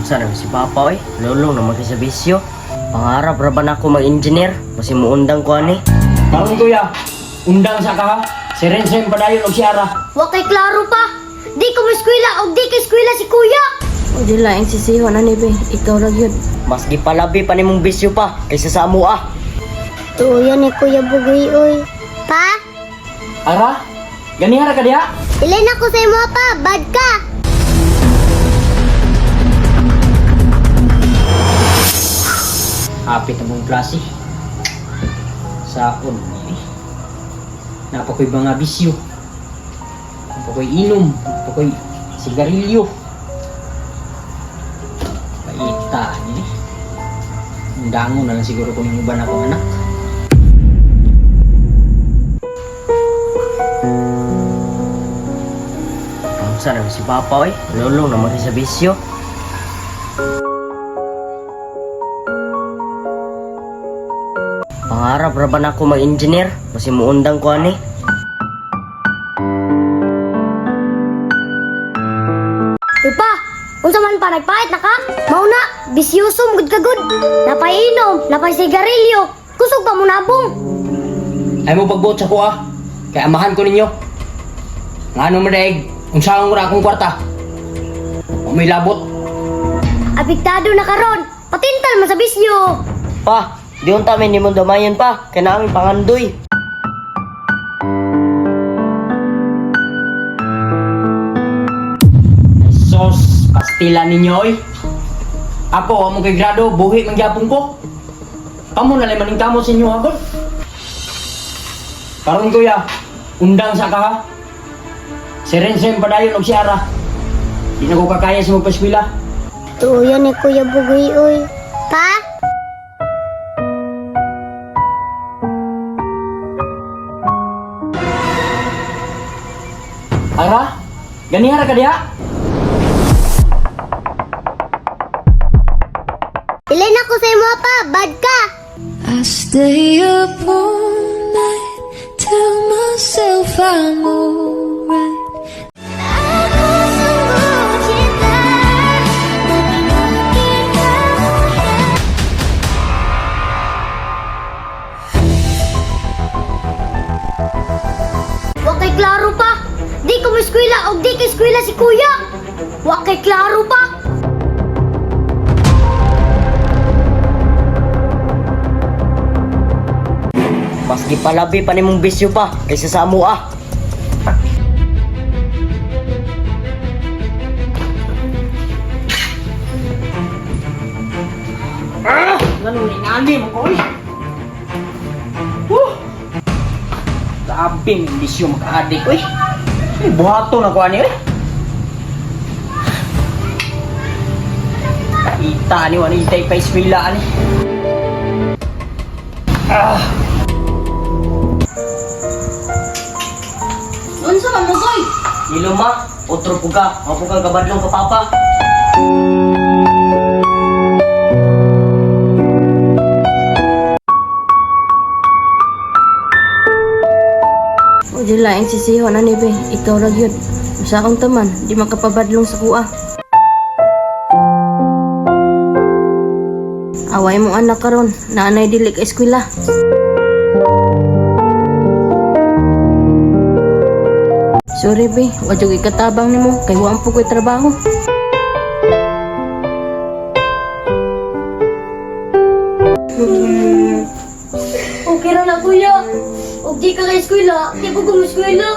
Sana si Papa oy, lulong naman kay sa bisyo. Pangarap ra ba na ako mag-engineer? Kasi muundang ko ani. Karon kuya, undang sa ka ha. Si Rensen padayon og si Ara. Wa kay klaro pa. Di ko eskwela o di kay eskwela si kuya. O di laing sisihon ani be, ikaw ra gyud. Mas gipalabi pa nimong bisyo pa kaysa sa amo ah. Tuyo ni Kuya Bugoy oy. Pa, Ara, ganihara ka diha? ilay na ko sa imo pa, bad ka. Hapit na mong klase. Saon ni. Napakoy mga bisyo. Napakoy inom. Napakoy sigarilyo. Paita ni. Dango na lang siguro kung yung iba na akong anak. Sana si Papa oy, lulong naman kay sa bisyo. Pangarap ra ba na ako mag-engineer? Kasi muundang ko ani. Uy pa, unsa man pa nagpahit na ka? Mauna, bisyoso mugod ka gud. Napainom, napay sigarilyo. Kusog pa mo nabong. Ay mo pagbuot sa kuha. Kaya amahan ko ninyo. Nga ano mo daig, unsaong ra akong kwarta. O may labot. Apektado na karon. Patintal man sa bisyo. Pa, di unta mi nimong damayan pa, kay namin pangandoy. Sos, pastila ninyo oy. Ako, among kay grado, buhi man gyapon ko. Kamu na lang maning kamo sa inyo agad. Karon kuya, undang sa ka ha. Si Rensen padayon og si Ara. Di na ko kakaya sa magpaskwela. Tuyo ni Kuya Bugoy oy. Pa, Ara, ganihara ka diha? ilay na ko sa imo pa, bad ka. I stay up all night, tell myself I'm alright. Wa kay klaro pa. Di ko eskwela o di kay eskwela si kuya. Wa kay klaro pa. Mas gipalabi pa nimong bisyo pa kaysa sa amo ah. Ganun ni nani mo ko. Grabe, may bisyo maka-adik ko eh. Ay, buhato na ko ani eh. Ita ni wani itay pa iskwela ani. Unsa man mo koy? Iluma, otro puga, mapugang kabadlong ka Papa. O di laing sisihon ani be, ikaw ra gyud. Usa akong taman, di makapabadlong sa kuha. Away mong anak karon, naanay dili ka eskwela. Sorry be, wa jud ikatabang nimo kay wa po ko'y trabaho. Okay ra na kuya. Og di ka kay eskwela, di ko gumuskwela.